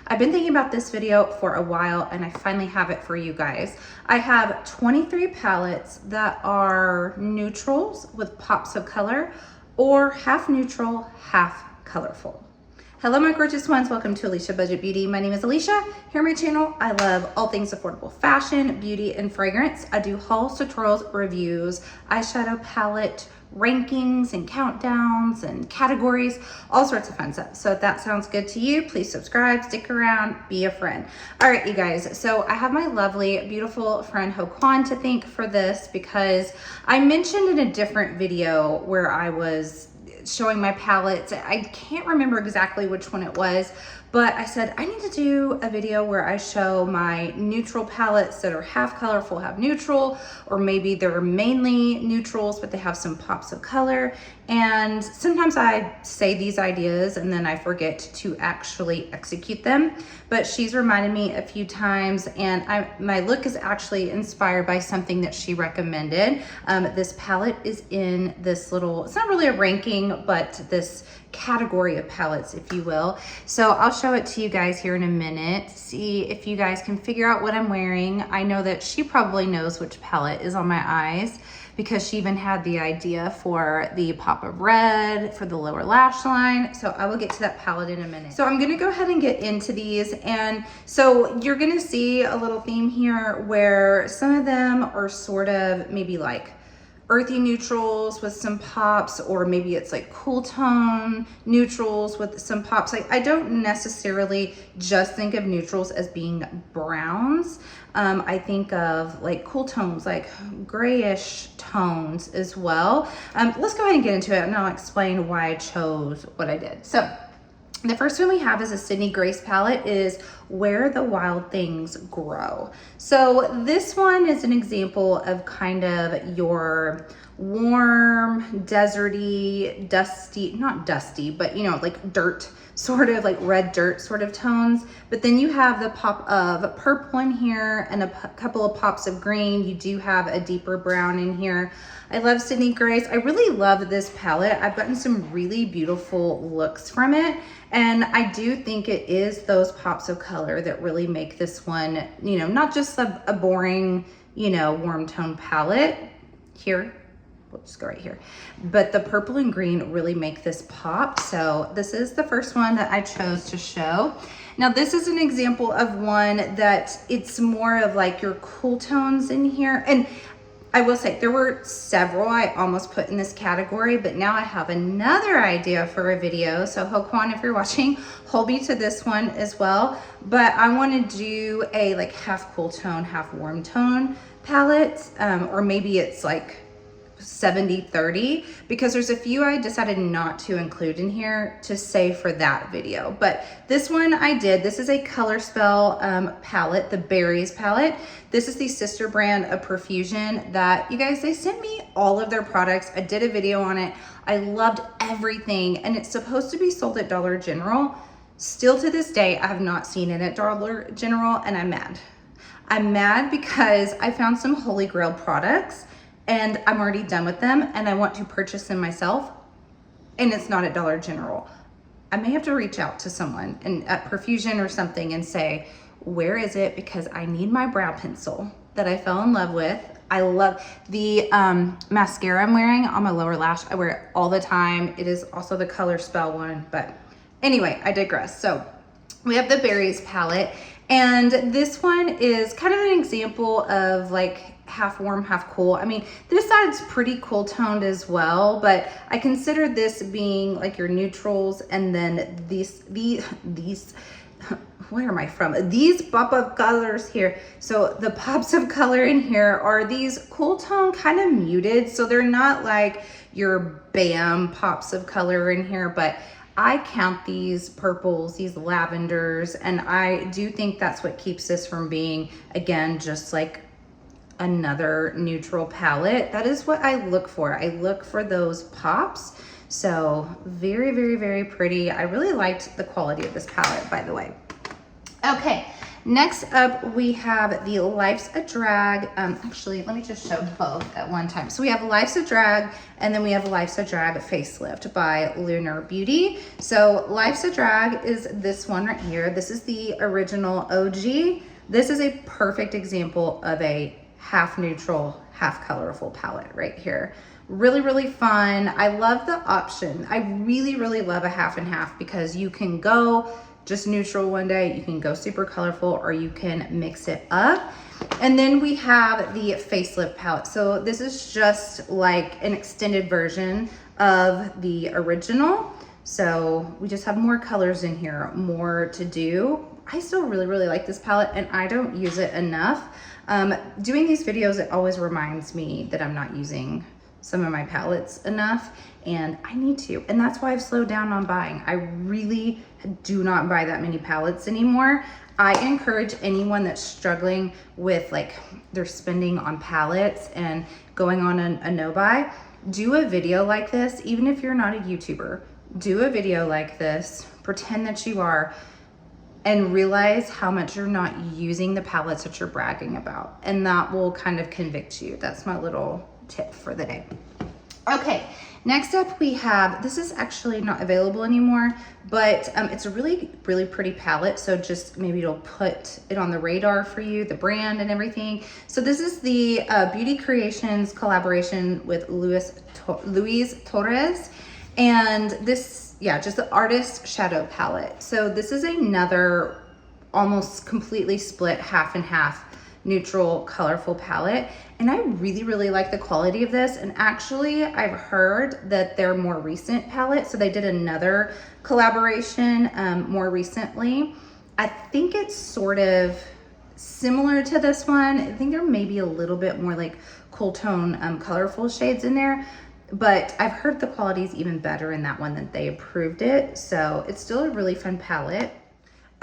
I've been thinking about this video for a while and I finally have it for you guys. I have 23 palettes that are neutrals with pops of color or half neutral, half colorful. Hello my gorgeous ones, welcome to Aleisha Budget Beauty. My name is Aleisha. Here on my channel, I love all things affordable fashion, beauty, and fragrance. I do hauls, tutorials, reviews, eyeshadow palette, rankings and countdowns and categories, all sorts of fun stuff. So if that sounds good to you, please subscribe, stick around, be a friend. All right, you guys, so I have my lovely, beautiful friend Hoquan to thank for this because I mentioned in a different video where I was showing my palettes. I can't remember exactly which one it was, but I said I need to do a video where I show my neutral palettes that are half colorful, half neutral, or maybe they're mainly neutrals, but they have some pops of color. And sometimes I say these ideas and then I forget to actually execute them. But she's reminded me a few times, and my look is actually inspired by something that she recommended. This palette is in this little, it's not really a ranking, but this category of palettes, if you will. So I'll show it to you guys here in a minute, see if you guys can figure out what I'm wearing. I know that she probably knows which palette is on my eyes because she even had the idea for the pop of red for the lower lash line. So I will get to that palette in a minute. So I'm gonna go ahead and get into these. And so you're gonna see a little theme here where some of them are sort of maybe like earthy neutrals with some pops, or maybe it's like cool tone neutrals with some pops. Like I don't necessarily just think of neutrals as being browns. I think of like cool tones, like grayish tones as well. Let's go ahead and get into it and I'll explain why I chose what I did. So the first one we have is a Sydney Grace palette, is Where the Wild Things Grow. So this one is an example of kind of your warm, deserty, dusty, not dusty, but you know, like dirt, sort of like red dirt sort of tones. But then you have the pop of purple in here and a couple of pops of green. You do have a deeper brown in here. I love Sydney Grace. I really love this palette. I've gotten some really beautiful looks from it. And I do think it is those pops of color that really make this one, you know, not just a boring, you know, warm tone palette. Here, we'll just go right here. But the purple and green really make this pop. So this is the first one that I chose to show. Now this is an example of one that it's more of like your cool tones in here. And I will say there were several I almost put in this category, but now I have another idea for a video. So Hoquan, if you're watching, hold me to this one as well. But I want to do a like half cool tone, half warm tone palette, or maybe it's like 70-30, because there's a few I decided not to include in here to save for that video. But this one I did. This is a Color Spell palette, the Berries palette. This is the sister brand of Profusion that, you guys, they sent me all of their products. I did a video on it. I loved everything, and it's supposed to be sold at Dollar General. Still to this day, I have not seen it at Dollar General, and I'm mad. I'm mad because I found some Holy Grail products and I'm already done with them and I want to purchase them myself, and it's not at Dollar General. I may have to reach out to someone at Profusion or something and say, where is it? Because I need my brow pencil that I fell in love with. I love the mascara I'm wearing on my lower lash. I wear it all the time. It is also the Color Spell one, but anyway, I digress. So we have the Berries palette, and this one is kind of an example of like half warm, half cool. I mean, this side's pretty cool toned as well, but I consider this being like your neutrals, and then these where am I from? These pop of colors here. So the pops of color in here are these cool tone, kind of muted. So they're not like your bam pops of color in here, but I count these purples, these lavenders, and I do think that's what keeps this from being, again, just like another neutral palette. That is what I look for. I look for those pops. So very, very, very pretty. I really liked the quality of this palette, by the way. Okay, Next up, we have the Life's a Drag. Actually, let me just show both at one time. So we have Life's a Drag, and then we have Life's a Drag Facelift by Lunar Beauty. So Life's a Drag is this one right here. This is the original OG. This is a perfect example of a half neutral, half colorful palette right here. Really, really fun. I love the option. I really, really love a half and half because you can go just neutral one day, you can go super colorful, or you can mix it up. And then we have the facelift palette. So this is just like an extended version of the original. So we just have more colors in here, more to do. I still really, really like this palette and I don't use it enough. Doing these videos, it always reminds me that I'm not using some of my palettes enough, and I need to. And that's why I've slowed down on buying. I really do not buy that many palettes anymore. I encourage anyone that's struggling with like their spending on palettes and going on a no buy, do a video like this. Even if you're not a YouTuber, do a video like this, pretend that you are, and realize how much you're not using the palettes that you're bragging about. And that will kind of convict you. That's my little tip for the day. Okay, next up we have, this is actually not available anymore, but it's a really, really pretty palette. So just maybe it'll put it on the radar for you, the brand and everything. So this is the Beauty Creations collaboration with Luis Torres. And this, yeah, just the Artist Shadow palette. So this is another almost completely split half and half neutral colorful palette, and I really, really like the quality of this. And actually I've heard that they're more recent palette, so they did another collaboration more recently. I think it's sort of similar to this one. I think there may be a little bit more like cool tone colorful shades in there, but I've heard the quality is even better in that one, that they approved it. So it's still a really fun palette.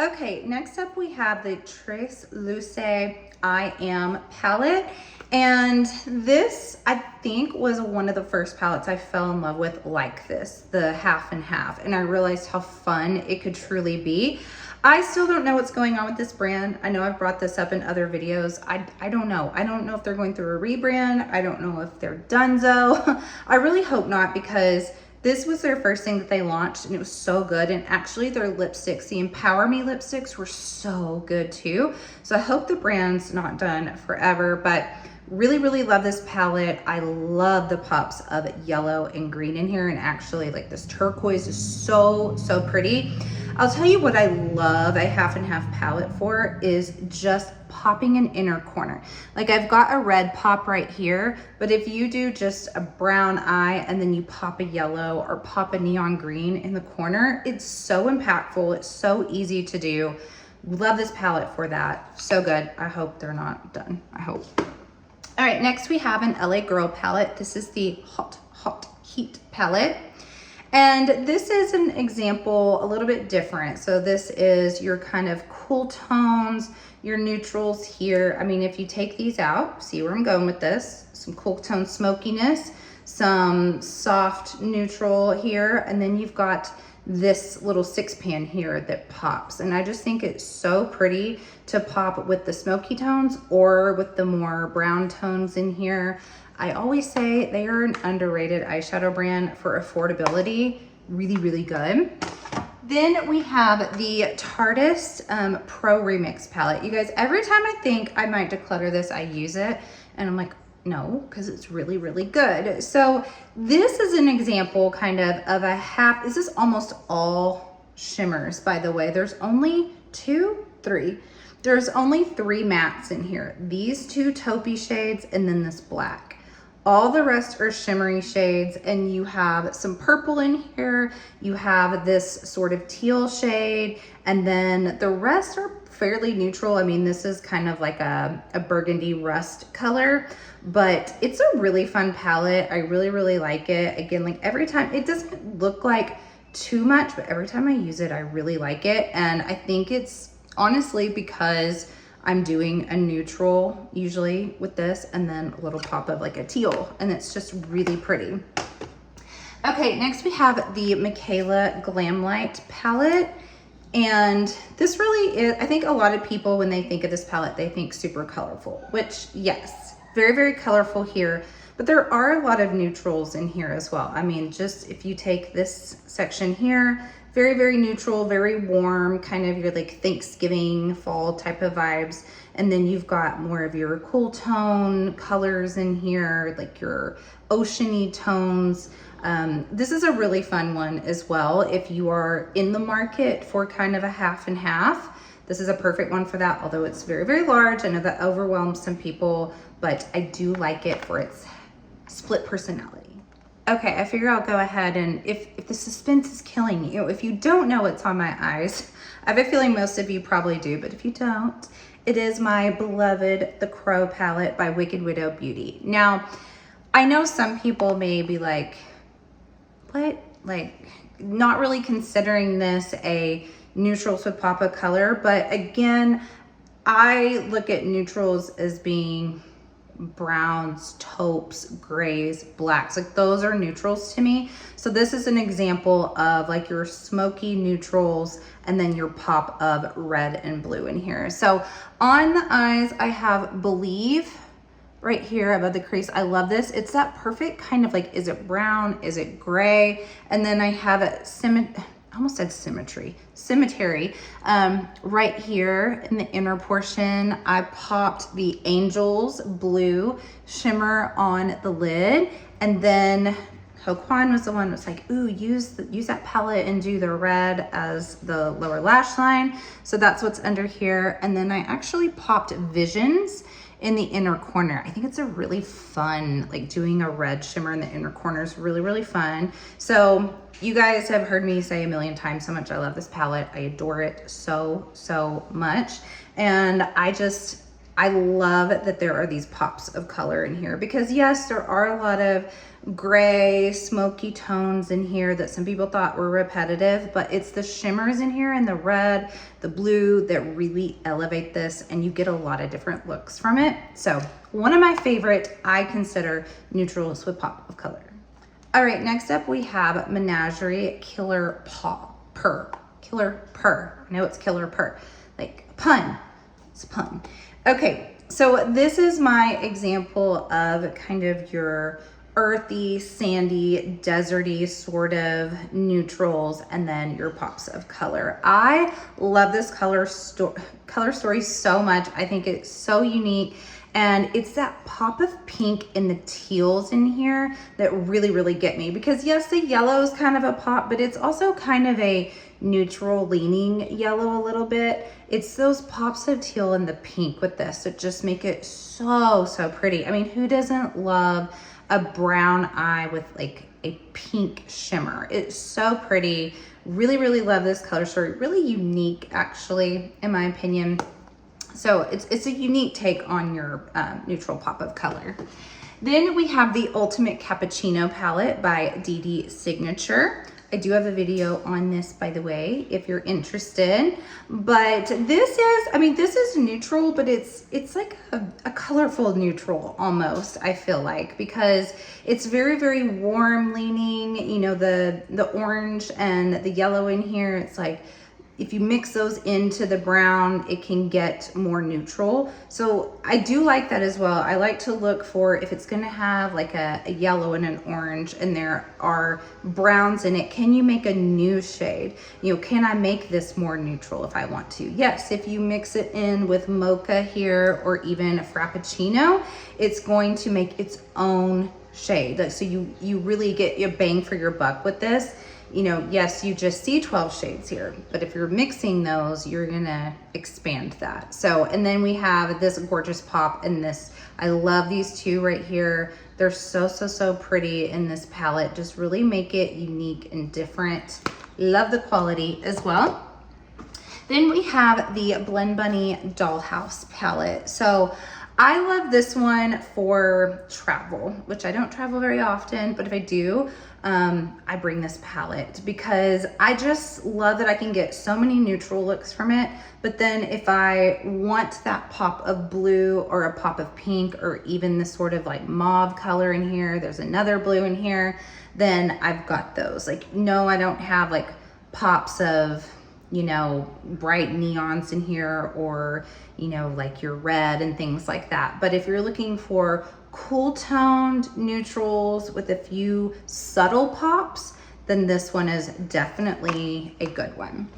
Okay, next up we have the Tresluce I Am palette. And this, I think, was one of the first palettes I fell in love with like this, the half and half. And I realized how fun it could truly be. I still don't know what's going on with this brand. I know I've brought this up in other videos. I don't know. I don't know if they're going through a rebrand. I don't know if they're donezo. I really hope not, because this was their first thing that they launched and it was so good. And actually their lipsticks, the Empower Me lipsticks, were so good too. So I hope the brand's not done forever, but really, really love this palette. I love the pops of yellow and green in here. And actually like this turquoise is so, so pretty. I'll tell you what I love a half and half palette for is just popping an inner corner. Like I've got a red pop right here, but if you do just a brown eye and then you pop a yellow or pop a neon green in the corner, it's so impactful. It's so easy to do. Love this palette for that. So good. I hope they're not done. I hope. All right, next we have an LA Girl palette. This is the Hot Heat palette. And this is an example a little bit different. So this is your kind of cool tones, your neutrals here. I mean, if you take these out, see where I'm going with this, some cool tone smokiness, some soft neutral here, and then you've got this little 6-pan here that pops. And I just think it's so pretty to pop with the smoky tones or with the more brown tones in here. I always say they are an underrated eyeshadow brand for affordability. Really, really good. Then we have the Tarte Pro Remix palette. You guys, every time I think I might declutter this, I use it. And I'm like, no, because it's really, really good. So this is an example kind of a half. This is almost all shimmers, by the way. There's only three. There's only 3 mattes in here. These 2 taupey shades and then this black. All the rest are shimmery shades, and you have some purple in here. You have this sort of teal shade, and then the rest are fairly neutral. I mean, this is kind of like a burgundy rust color, but it's a really fun palette. I really, really like it. Again, like every time, it doesn't look like too much, but every time I use it, I really like it. And I think it's honestly because I'm doing a neutral usually with this, and then a little pop of like a teal, and it's just really pretty. Okay, next we have the Micka Glamlite palette. And this really is, I think a lot of people, when they think of this palette, they think super colorful, which yes, very, very colorful here. But there are a lot of neutrals in here as well. I mean, just if you take this section here, very, very neutral, very warm, kind of your like Thanksgiving fall type of vibes. And then you've got more of your cool tone colors in here, like your oceany tones. This is a really fun one as well. If you are in the market for kind of a half and half, this is a perfect one for that. Although it's very, very large. I know that overwhelms some people, but I do like it for its split personality. Okay, I figure I'll go ahead and if the suspense is killing you, if you don't know what's on my eyes, I have a feeling most of you probably do, but if you don't, it is my beloved The Crow palette by Wicked Widow Beauty. Now, I know some people may be like, what? Like, not really considering this a neutrals with pop of color, but again, I look at neutrals as being browns, taupes, grays, blacks. Like those are neutrals to me. So this is an example of like your smoky neutrals and then your pop of red and blue in here. So on the eyes, I have Believe right here above the crease. I love this. It's that perfect kind of like, is it brown? Is it gray? And then I have it I almost said cemetery right here in the inner portion. I popped the Angels Blue shimmer on the lid, and then Hoquan was the one that was like, ooh, use that palette and do the red as the lower lash line. So that's what's under here. And then I actually popped Visions in the inner corner. I think it's a really fun, like doing a red shimmer in the inner corner is really, really fun. So you guys have heard me say a million times how much I love this palette. I adore it so, so much. And I love that there are these pops of color in here because yes, there are a lot of gray, smoky tones in here that some people thought were repetitive, but it's the shimmers in here and the red, the blue that really elevate this, and you get a lot of different looks from it. So one of my favorite, I consider neutrals with pop of color. All right, next up we have Menagerie Killer Purr. Killer Purr. I know it's Killer Purr. Like pun. It's a pun. Okay, so this is my example of kind of your earthy, sandy, deserty sort of neutrals, and then your pops of color. I love this color story so much. I think it's so unique. And it's that pop of pink in the teals in here that really, really get me. Because yes, the yellow is kind of a pop, but it's also kind of a neutral leaning yellow a little bit. It's those pops of teal and the pink with this that just make it so, so pretty. I mean, who doesn't love a brown eye with like a pink shimmer? It's so pretty. Really, really love this color story. Really unique, actually, in my opinion. So it's a unique take on your neutral pop of color. Then we have the Ultimate Cappuccino palette by Dede Signature. I do have a video on this, by the way, if you're interested. But this is, I mean, this is neutral, but it's like a colorful neutral almost, I feel like, because it's very, very warm leaning. You know, the orange and the yellow in here, it's like, if you mix those into the brown, it can get more neutral. So I do like that as well. I like to look for if it's gonna have like a yellow and an orange and there are browns in it, can you make a new shade? You know, can I make this more neutral if I want to? Yes, if you mix it in with mocha here or even a frappuccino, it's going to make its own shade. So you really get your bang for your buck with this. You know, yes, you just see 12 shades here, but if you're mixing those, you're gonna expand that. So, and then we have this gorgeous pop in this. I love these two right here. They're so, so, so pretty in this palette. Just really make it unique and different. Love the quality as well. Then we have the Blend Bunny Dollhouse palette. So I love this one for travel, which I don't travel very often, but if I do, I bring this palette because I just love that I can get so many neutral looks from it. But then if I want that pop of blue or a pop of pink or even this sort of like mauve color in here, there's another blue in here, then I've got those. Like, no, I don't have like pops of you know, bright neons in here, or, you know, like your red and things like that. But if you're looking for cool toned neutrals with a few subtle pops, then this one is definitely a good one.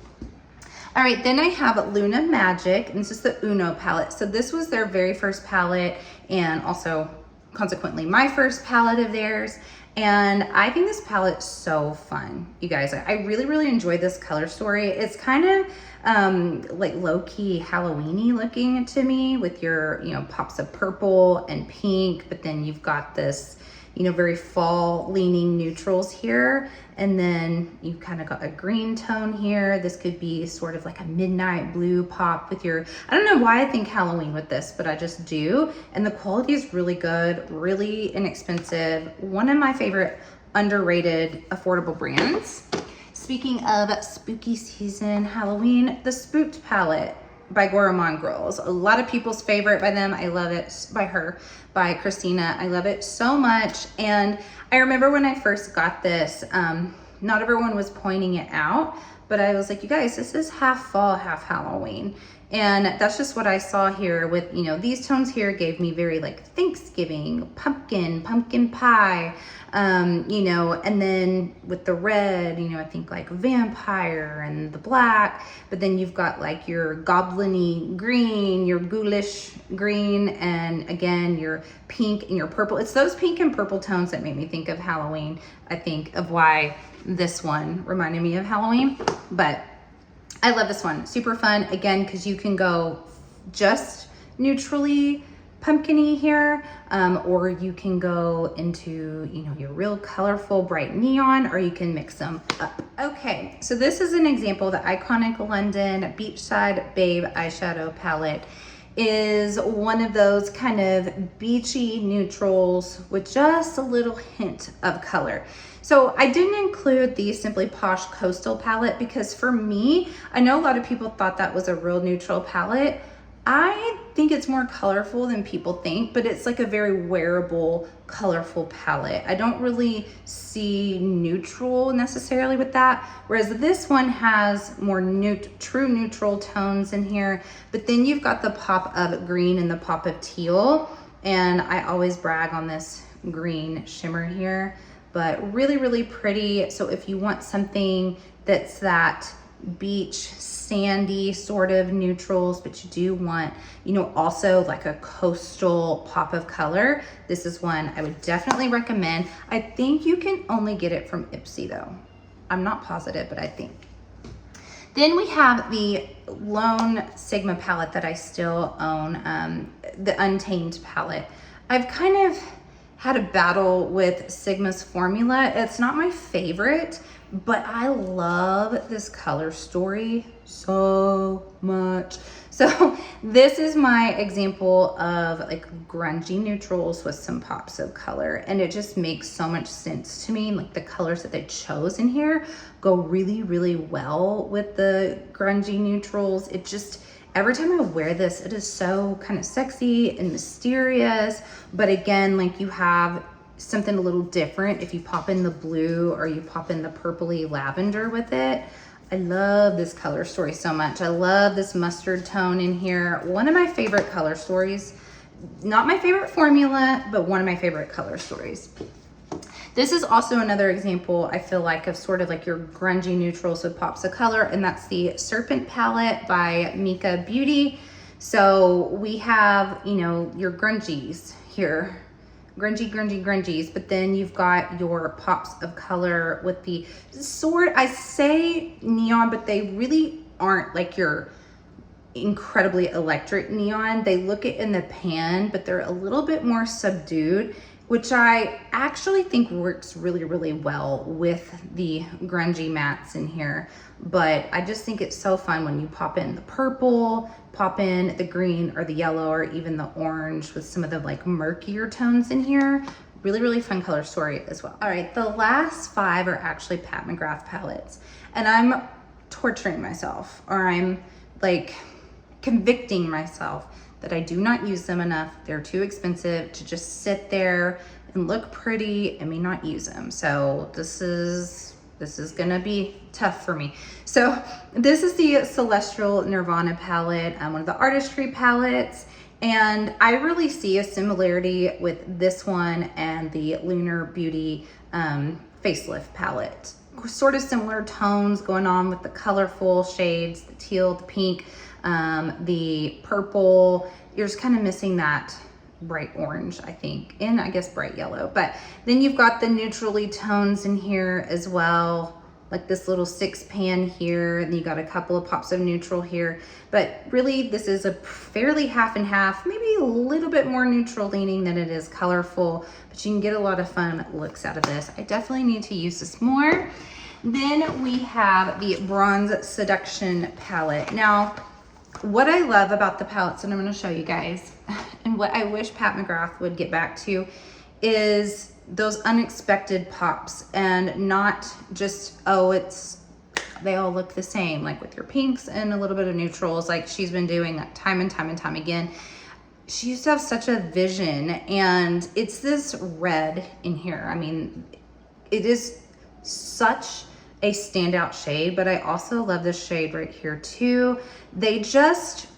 All right, then I have Luna Magic, and this is the Uno palette. So this was their very first palette, and also consequently my first palette of theirs. And I think this palette's so fun, you guys. I really, really enjoyed this color story. It's kind of like low-key Halloween-y looking to me, with your, you know, pops of purple and pink, but then you've got this, you know, very fall leaning neutrals here. And then you've kind of got a green tone here. This could be sort of like a midnight blue pop with your, I don't know why I think Halloween with this, but I just do. And the quality is really good, really inexpensive. One of my favorite underrated affordable brands. Speaking of spooky season, Halloween, the Spooked palette by Gourmande Girls. A lot of people's favorite by them. I love it. By her, by Christina. I love it so much. And I remember when I first got this, not everyone was pointing it out, but I was like, you guys, this is half fall, half Halloween. And that's just what I saw here with, you know, these tones here gave me very like Thanksgiving, pumpkin pie, you know, and then with the red, you know, I think like vampire, and the black, but then you've got like your goblin-y green, your ghoulish green, and again, your pink and your purple. It's those pink and purple tones that made me think of Halloween. I think of why this one reminded me of Halloween, but I love this one. Super fun, again, because you can go just neutrally pumpkin-y here, or you can go into, you know, your real colorful bright neon, or you can mix them up. Okay, so this is an example. The Iconic London Beachside Babe eyeshadow palette is one of those kind of beachy neutrals with just a little hint of color. So I didn't include the Simply Posh Coastal palette because for me, I know a lot of people thought that was a real neutral palette. I think it's more colorful than people think, but it's like a very wearable, colorful palette. I don't really see neutral necessarily with that, whereas this one has more true neutral tones in here, but then you've got the pop of green and the pop of teal, and I always brag on this green shimmer here, but really, really pretty. So if you want something that's that beach sandy sort of neutrals, but you do want, you know, also like a coastal pop of color, this is one I would definitely recommend. I think you can only get it from Ipsy though. I'm not positive, but I think. Then we have the Lone Sigma palette that I still own, the Untamed palette. I've kind of had a battle with Sigma's formula. It's not my favorite, but I love this color story so much. So this is my example of like grungy neutrals with some pops of color, and it just makes so much sense to me. Like the colors that they chose in here go really, really well with the grungy neutrals. It just, every time I wear this, it is so kind of sexy and mysterious. But again, like you have something a little different if you pop in the blue or you pop in the purpley lavender with it. I love this color story so much. I love this mustard tone in here. One of my favorite color stories. Not my favorite formula, but one of my favorite color stories. This is also another example, I feel like, of sort of like your grungy neutrals with pops of color, and that's the Serpent palette by Micka Beauty. So we have, you know, your grungies here, grungies, but then you've got your pops of color with the sort, I say neon, but they really aren't like your incredibly electric neon. They look it in the pan, but they're a little bit more subdued, which I actually think works really, really well with the grungy mattes in here. But I just think it's so fun when you pop in the purple, pop in the green or the yellow, or even the orange with some of the like murkier tones in here. Really, really fun color story as well. All right, the last 5 are actually Pat McGrath palettes, and I'm torturing myself, or I'm like convicting myself that I do not use them enough. They're too expensive to just sit there and look pretty and me not use them. So this is this is gonna be tough for me. So this is the Celestial Nirvana palette, one of the Artistry palettes. And I really see a similarity with this one and the Lunar Beauty Facelift palette. Sort of similar tones going on with the colorful shades, the teal, the pink, the purple. You're just kind of missing that bright orange, I think, and I guess bright yellow. But then you've got the neutrally tones in here as well, like this little 6-pan here, and you got a couple of pops of neutral here. But really, this is a fairly half and half, maybe a little bit more neutral leaning than it is colorful, but you can get a lot of fun looks out of this. I definitely need to use this more. Then we have the Bronze Seduction palette. Now, what I love about the palettes, and I'm going to show you guys, and what I wish Pat McGrath would get back to, is those unexpected pops, and not just, oh, they all look the same, like with your pinks and a little bit of neutrals, like she's been doing that time and time and time again. She used to have such a vision, and it's this red in here. I mean, it is such a standout shade, but I also love this shade right here too. They just,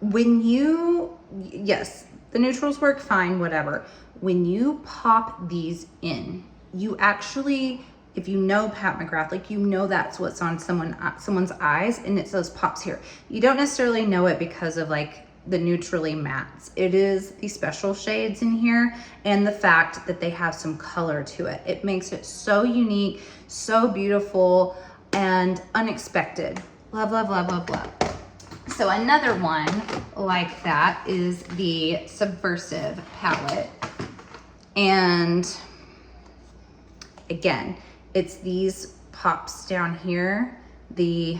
yes, the neutrals work fine, whatever. When you pop these in, you actually, if you know Pat McGrath, like, you know that's what's on someone's eyes, and it's those pops here. You don't necessarily know it because of like the neutrally mattes. It is the special shades in here and the fact that they have some color to it. It makes it so unique, so beautiful, and unexpected. Love, love, love, love, love. So another one like that is the Subversive palette. And again, it's these pops down here, the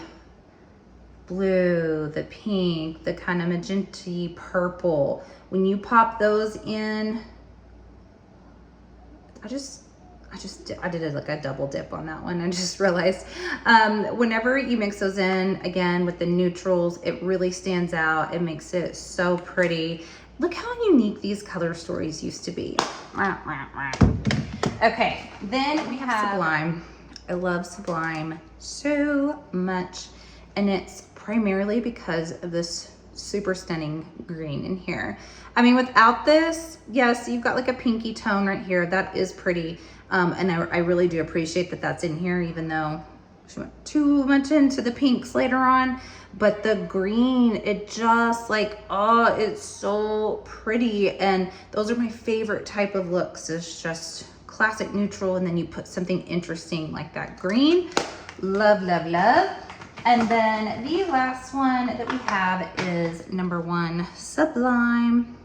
blue, the pink, the kind of magenta purple. When you pop those in, I did like a double dip on that one. I just realized whenever you mix those in, again, with the neutrals, it really stands out. It makes it so pretty. Look how unique these color stories used to be. Okay, then we have Sublime. I love Sublime so much, and it's primarily because of this super stunning green in here. I mean, without this, yes, you've got like a pinky tone right here. That is pretty. And I really do appreciate that that's in here, even though she went too much into the pinks later on. But the green, it just like, oh, it's so pretty. And those are my favorite type of looks. It's just classic neutral, and then you put something interesting like that green. Love, love, love. And then the last one that we have is number 1, Sublime.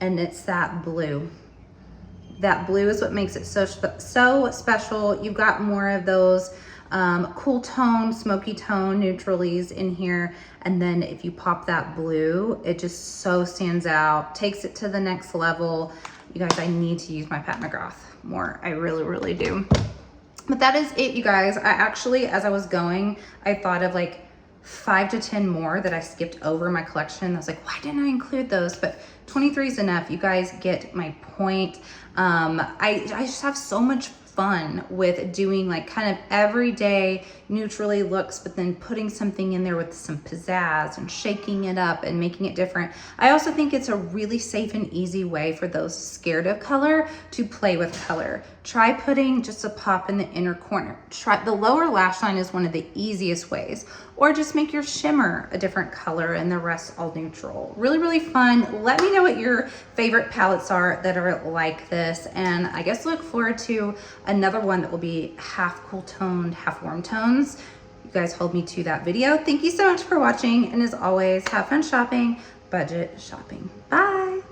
And it's that blue. That blue is what makes it so special. You've got more of those cool tone, smoky tone neutralies in here. And then if you pop that blue, it just so stands out, takes it to the next level. You guys, I need to use my Pat McGrath more. I really, really do. But that is it, you guys. I actually, as I was going, I thought of like 5 to 10 more that I skipped over in my collection. I was like, why didn't I include those? But 23 is enough. You guys get my point. I just have so much fun with doing like kind of everyday neutrally looks, but then putting something in there with some pizzazz and shaking it up and making it different. I also think it's a really safe and easy way for those scared of color to play with color. Try putting just a pop in the inner corner. Try the lower lash line is one of the easiest ways, or just make your shimmer a different color and the rest all neutral. Really, really fun. Let me know what your favorite palettes are that are like this, and I guess look forward to another one that will be half cool toned, half warm tones. You guys hold me to that video. Thank you so much for watching, and as always, have fun shopping, budget shopping. Bye.